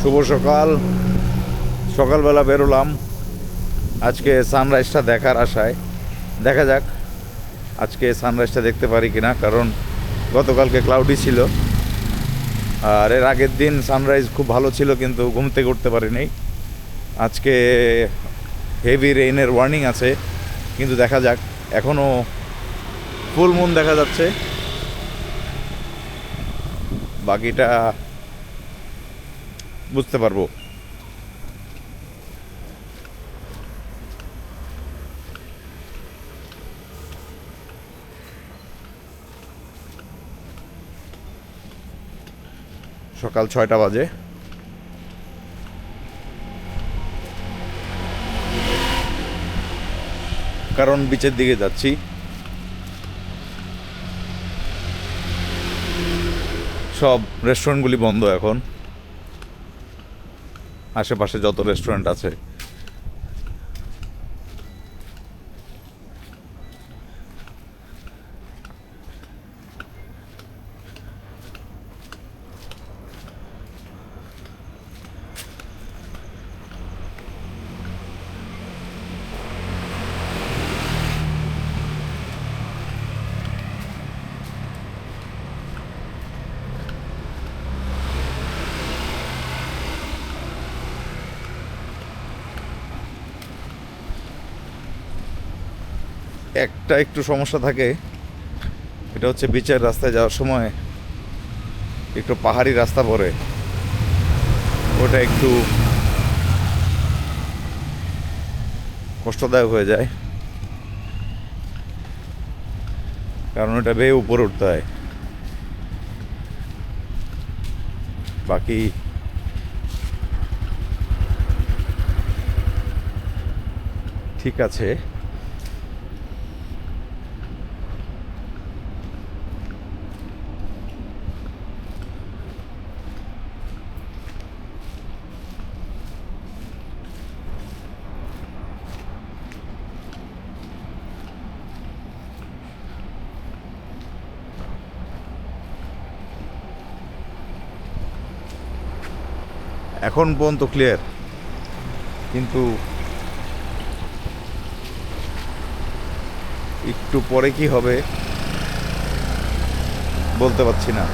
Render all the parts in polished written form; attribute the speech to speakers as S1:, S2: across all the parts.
S1: শুভ সকাল। সকালবেলা বেরোলাম আজকে সানরাইজটা দেখার আশায়। দেখা যাক আজকে সানরাইজটা দেখতে পারি কিনা, কারণ গতকালকে ক্লাউডি ছিল আর এর আগের দিন সানরাইজ খুব ভালো ছিল, কিন্তু ঘুম থেকে উঠতে পারিনি। আজকে হেভি রেইনের ওয়ার্নিং আছে, কিন্তু দেখা যাক। এখনও ফুল মুন দেখা যাচ্ছে, বাকিটা বুঝতে পারবো। সকাল 6টা বাজে। কারণ বিচের দিকে যাচ্ছি। সব রেস্টুরেন্টগুলি বন্ধ এখন, আশেপাশে যত রেস্টুরেন্ট আছে। একটা একটু সমস্যা থাকে, এটা হচ্ছে বিচের রাস্তায় যাওয়ার সময় একটু পাহাড়ি রাস্তা পড়ে, ওটা একটু কষ্টদায়ক হয়ে যায়, কারণ ওটা বেয়ে উপরে উঠতে হয়। বাকি ঠিক আছে। এখন পর্যন্ত ক্লিয়ার, কিন্তু একটু পরে কি হবে বলতে পারছি না।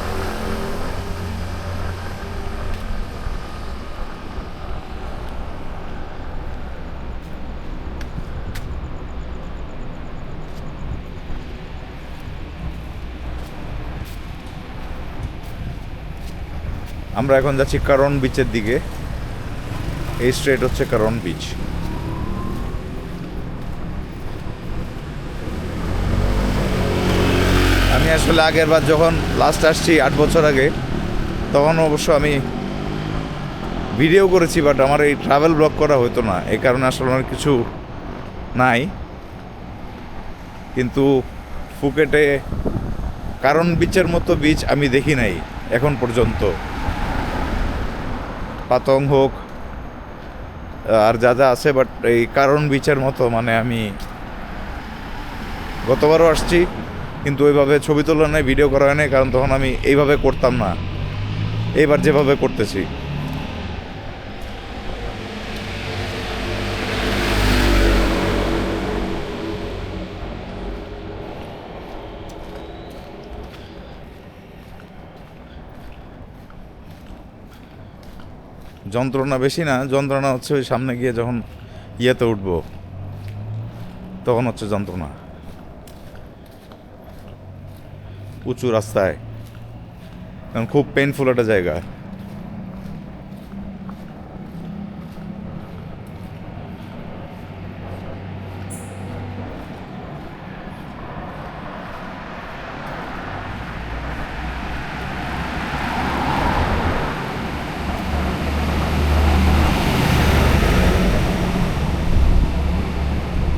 S1: আমরা এখন যাচ্ছি কারণ বিচের দিকে। এই স্ট্রেট হচ্ছে কারণ বিচ। আমি আসলে আগের বার যখন লাস্ট আসছি 8 বছর আগে, তখন অবশ্য আমি ভিডিও করেছি, বাট আমার এই ট্রাভেল ব্লগ করা হতো না, এই কারণে আসলে আমার কিছু নাই। কিন্তু ফুকেটে কারণ বিচের মতো বিচ আমি দেখি নাই এখন পর্যন্ত। পাতং হোক আর যা যা আছে, বাট এই কারণ বিচের মতো মানে আমি গতবারও আসছি, কিন্তু ওইভাবে ছবি তোলা নেই, ভিডিও করা হয় নাই, কারণ তখন আমি এইভাবে করতাম না, এইবার যেভাবে করতেছি। যন্ত্রণা বেশি না, যন্ত্রণা হচ্ছে ওই সামনে গিয়ে যখন ইয়েতে উঠবো তখন হচ্ছে যন্ত্রণা। উঁচু রাস্তায়, কারণ খুব পেইনফুল একটা জায়গা।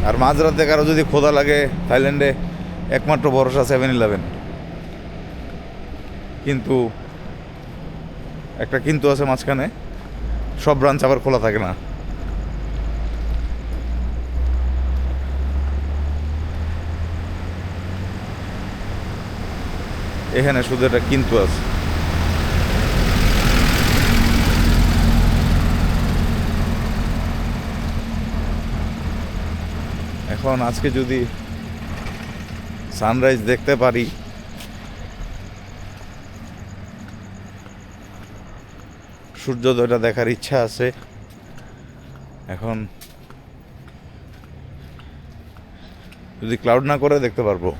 S1: আর মাঝরাতে কারো যদি ক্ষুধা লাগে, থাইল্যান্ডে একমাত্র ভরসা 7-11। কিন্তু একটা কিন্তু আছে মাঝখানে, সব ব্রাঞ্চ আবার খোলা থাকে না। এখানে শুধু এটা কিন্তু আছে। এখন আজকে যদি সানরাইজ দেখতে পারি, সূর্যোদয়টা দেখার ইচ্ছা আছে। এখন যদি ক্লাউড না করে দেখতে পারবো।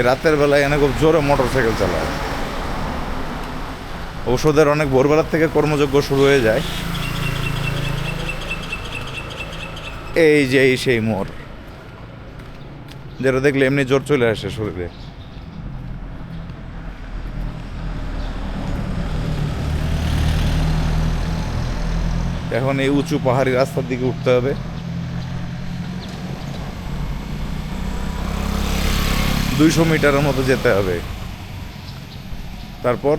S1: এই রাতের বেলায় এনে খুব জোরে মোটর সাইকেল চালায়। ঔষধের অনেক ভোরবেলার থেকে কর্মযজ্ঞ শুরু হয়ে যায়। এই যে সেই মোড়, যেটা দেখলে এমনি জোর চলে আসে শরীরে। এখন এই উঁচু পাহাড়ি রাস্তার দিকে উঠতে হবে। 200 মিটারের মতো যেতে হবে। তারপর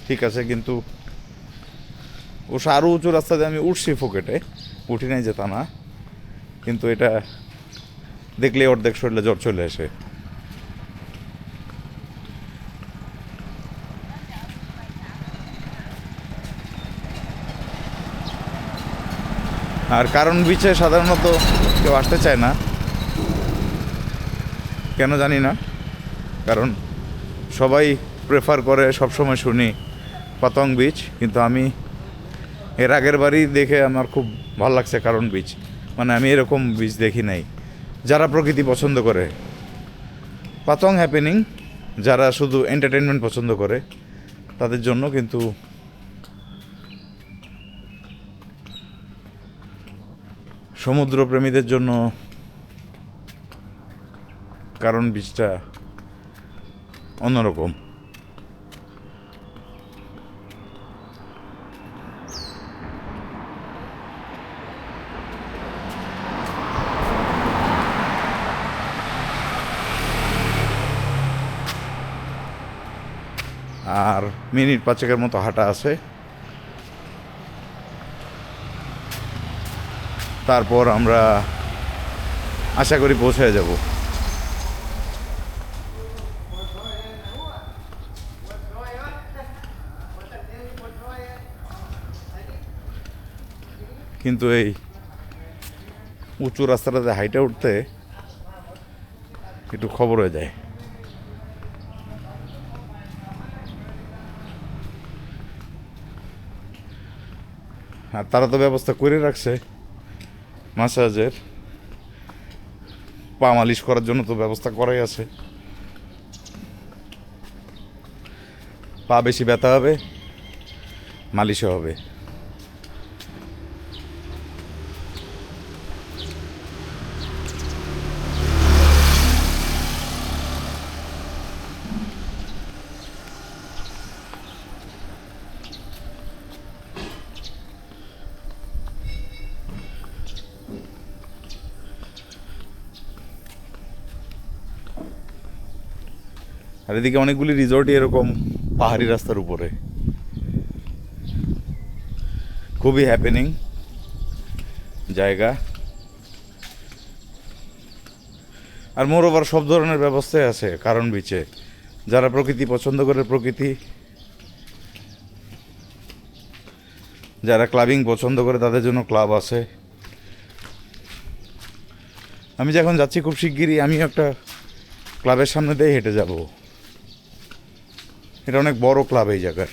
S1: ঠিক আছে, কিন্তু আরও উঁচু রাস্তা দিয়ে আমি উঠছি ফোকেটে, উঠি নাই যেতা না, কিন্তু এটা দেখলে অর্ধেক শরীরে জ্বর চলে আসে। আর কারণ বিচে সাধারণত কেউ আসতে চায় না, কেন জানি না। কারণ সবাই প্রেফার করে, সবসময় শুনি পাতং বিচ, কিন্তু আমি এর আগের বারই দেখে আমার খুব ভালো লাগছে কারণ বিচ। মানে আমি এরকম বিচ দেখি নাই। যারা প্রকৃতি পছন্দ করে পাতং হ্যাপেনিং, যারা শুধু এন্টারটেনমেন্ট পছন্দ করে তাদের জন্য, কিন্তু সমুদ্রপ্রেমীদের জন্য কারণ বিচটা অন্যরকম। আর মিনিট 5 মতো হাঁটা আছে, তারপর আমরা আশা করি পৌঁছে যাব। কিন্তু এই উঁচু রাস্তাটাতে হাইটে উঠতে একটু খবর হয়ে যায়। আর তারা তো ব্যবস্থা করে রাখছে মাসাজের, পা মালিশ করার জন্য তো ব্যবস্থা করাই আছে। পা বেশি ব্যথা হবে, মালিশও হবে। আর এদিকে অনেকগুলি রিসোর্টই এরকম পাহাড়ি রাস্তার উপরে, খুবই হ্যাপেনিং জায়গা। আর মোরওভার সব ধরনের ব্যবস্থাই আছে কারণ বিচে। যারা প্রকৃতি পছন্দ করে প্রকৃতি, যারা ক্লাবিং পছন্দ করে তাদের জন্য ক্লাব আছে। আমি যখন যাচ্ছি খুব শিগগিরই আমি একটা ক্লাবের সামনে দিয়ে হেঁটে যাব। এটা অনেক বড় ক্লাব এই জায়গার।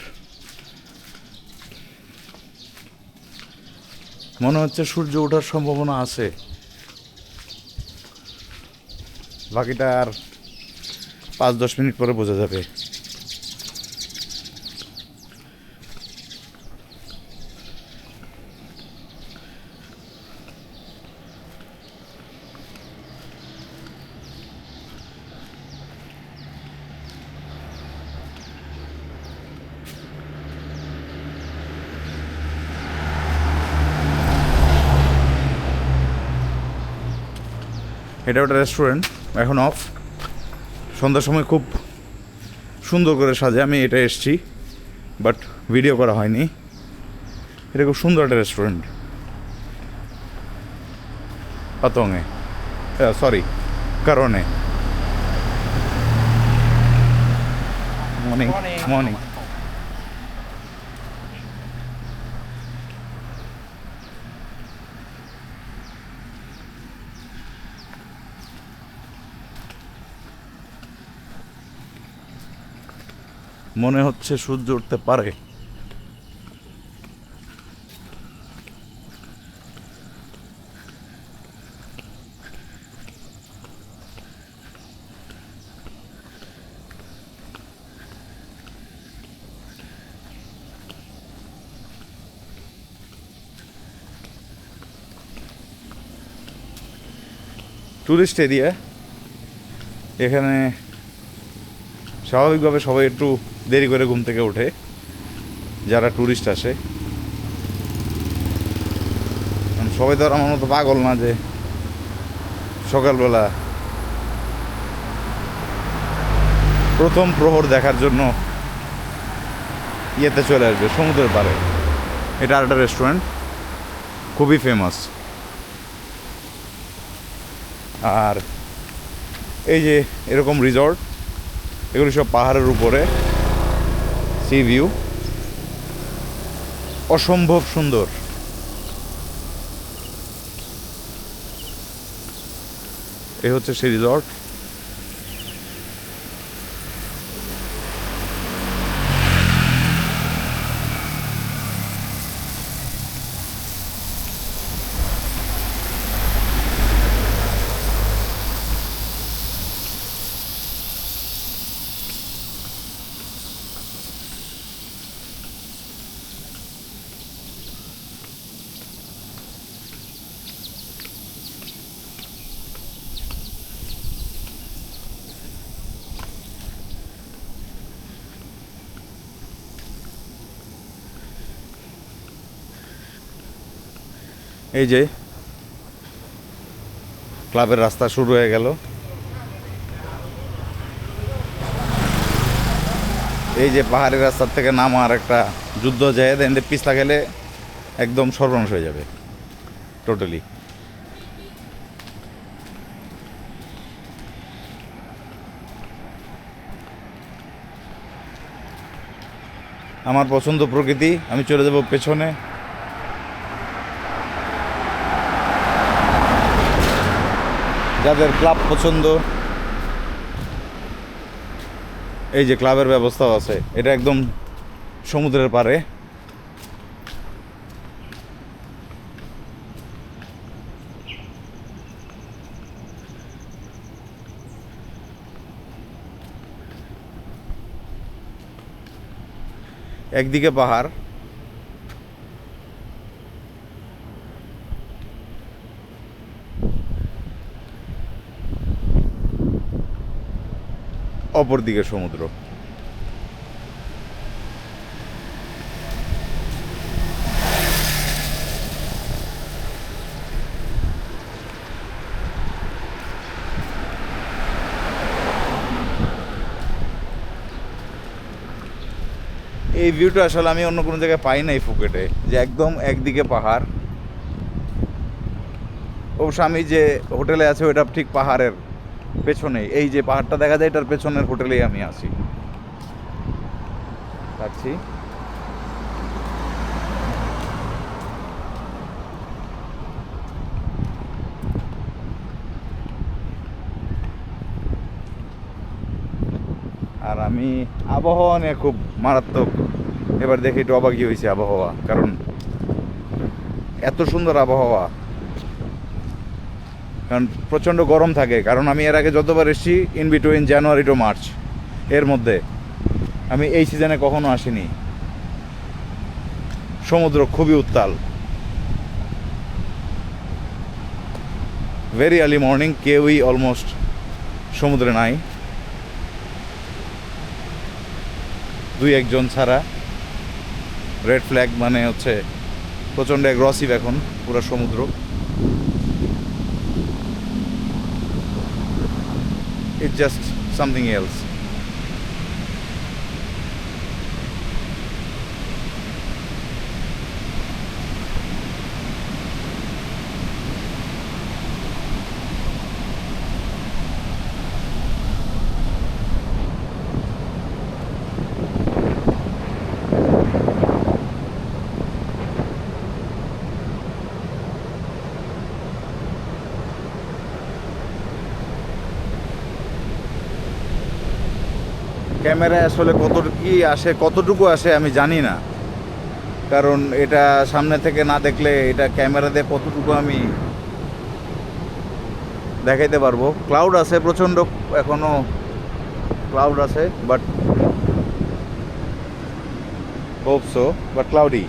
S1: মনে হচ্ছে সূর্য ওঠার সম্ভাবনা আছে। বাকিটা আর 5-10 মিনিট পরে বোঝা যাবে। এটা একটা রেস্টুরেন্ট, এখন অফ। সন্ধ্যার সময় খুব সুন্দর করে সাজে, আমি এটা এসছি বাট ভিডিও করা হয়নি। এটা খুব সুন্দর একটা রেস্টুরেন্ট, পাতংয়ে, সরি, কারণে। Morning morning. মনে হচ্ছে সূর্য উঠতে পারে। টুরিস্ট এরিয়া, এখানে স্বাভাবিকভাবে সবাই একটু দেরি করে ঘুম থেকে ওঠে যারা টুরিস্ট আসে। সবাই তো আর আমার মতো পাগল না যে সকালবেলা প্রথম প্রহর দেখার জন্য ইয়েতে চলে আসবে সমুদ্রের পাড়ে। এটা আর একটা রেস্টুরেন্ট, খুবই ফেমাস। আর এই যে এরকম রিসর্ট, এগুলি সব পাহাড়ের উপরে, সি ভিউ, অসম্ভব সুন্দর। এই হচ্ছে সেই রিসর্ট। এই যে ক্লাবের রাস্তা শুরু হয়ে গেল। এই যে পাহাড়ি রাস্তার থেকে নামার একটা যুদ্ধ যায়, দেন পিছলা গেলে একদম সর্বনাশ হয়ে যাবে টোটালি। আমার পছন্দ প্রকৃতি, আমি চলে যাব পেছনে। যাদের ক্লাব পছন্দ, এই যে ক্লাবের ব্যবস্থাও আছে, এটা একদম সমুদ্রের পাড়ে। একদিকে পাহাড়, অপরদিকে সমুদ্র। এই ভিউটা আসলে আমি অন্য কোনো জায়গায় পাই নাই ফুকেটে, যে একদম একদিকে পাহাড়। অবশ্য আমি যে হোটেলে আছে ওটা ঠিক পাহাড়ের পেছনেই, এই যে পাহাড়টা দেখা যায় এটার পেছনের হোটেলেই আমি আছি থাকছি। আর আমি আবহাওয়া নিয়ে খুব মারাত্মক এবার দেখে একটু অবাকই হয়েছে আবহাওয়া, কারণ এত সুন্দর আবহাওয়া। কারণ প্রচণ্ড গরম থাকে, কারণ আমি এর আগে যতবার এসেছি in between January to March, এর মধ্যে আমি এই সিজনে কখনো আসিনি। সমুদ্র খুবই উত্তাল, ভেরি আর্লি মর্নিং, কেউই অলমোস্ট সমুদ্রে নাই, দুই একজন ছাড়া। রেড ফ্ল্যাগ মানে হচ্ছে প্রচণ্ড অ্যাগ্রেসিভ এখন পুরো সমুদ্র। It's just something else. ক্যামেরায় আসলে কতটুকু আসে আমি জানি না, কারণ এটা সামনে থেকে না দেখলে এটা ক্যামেরাতে কতটুকু আমি দেখাইতে পারবো। ক্লাউড আছে প্রচণ্ড, এখনো ক্লাউড আছে, but hope so, but cloudy.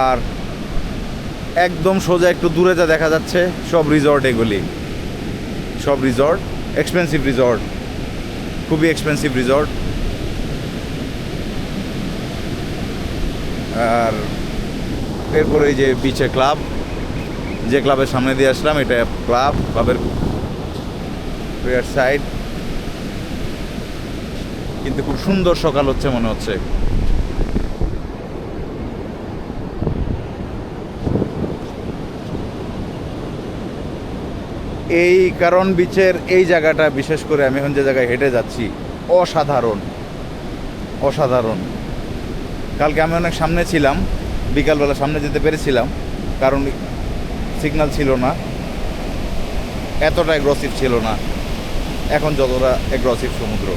S1: আর একদম সোজা একটু দূরে যা দেখা যাচ্ছে সব রিসর্ট, এগুলি সব রিসর্ট, এক্সপেন্সিভ রিসর্ট, খুবই এক্সপেন্সিভ রিসর্ট। আর এরপরে এই যে বিচে ক্লাব, যে ক্লাবের সামনে দিয়ে আসলাম এটা ক্লাবের রিয়ার সাইড। কিন্তু খুব সুন্দর সকাল হচ্ছে মনে হচ্ছে। এই কারণ বিচের এই জায়গাটা, বিশেষ করে আমি এখন যে জায়গায় হেঁটে যাচ্ছি, অসাধারণ অসাধারণ। কালকে আমি অনেক সামনে ছিলাম, বিকালবেলা সামনে যেতে পেরেছিলাম, কারণ সিগন্যাল ছিল না, এতটা অ্যাগ্রেসিভ ছিল না এখন যতটা অ্যাগ্রেসিভ সমুদ্র।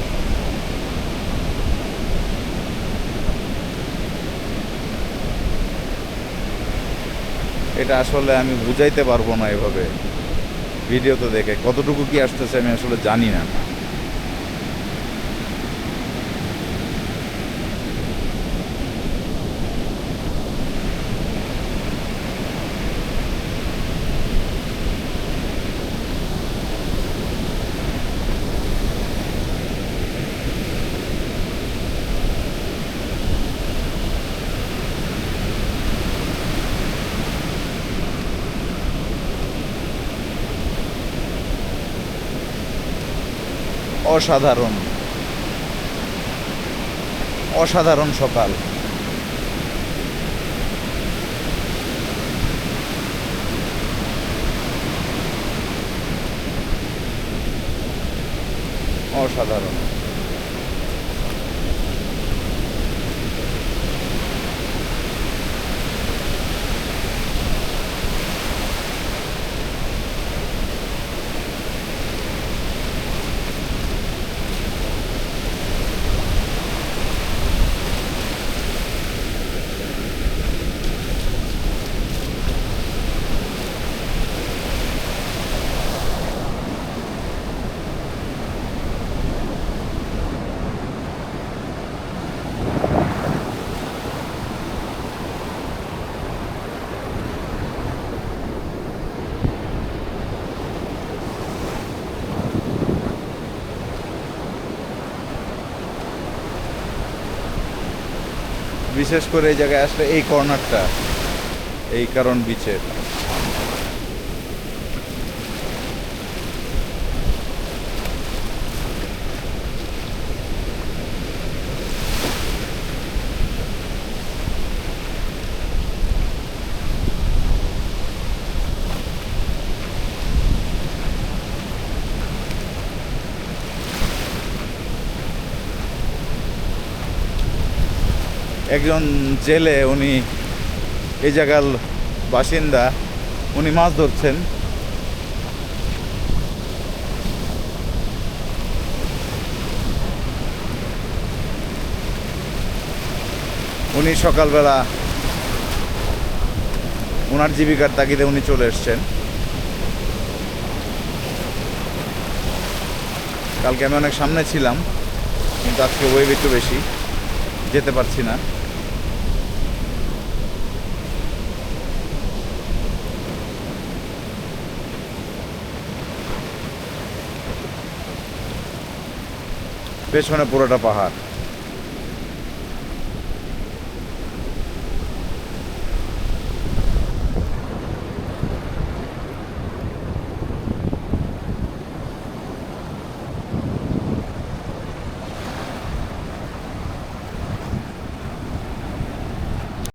S1: এটা আসলে আমি বুঝাইতে পারবো না এভাবে ভিডিওতে দেখে, কতটুকু কি আসতেছে আমি আসলে জানি না। অসাধারণ অসাধারণ সকাল। অসাধারণ। বিশেষ করে এই জায়গায় আসলে এই কর্নারটা, এই কারণ বিচের একজন জেলে, উনি এই জায়গার বাসিন্দা, উনি মাছ ধরছেন। উনি সকালবেলা ওনার জীবিকার তাগিদে উনি চলে এসছেন। কালকে আমি অনেক সামনে ছিলাম, কিন্তু আজকে ওয়েভ একটু বেশি, যেতে পারছি না। পেছনে পুরোটা পাহাড়।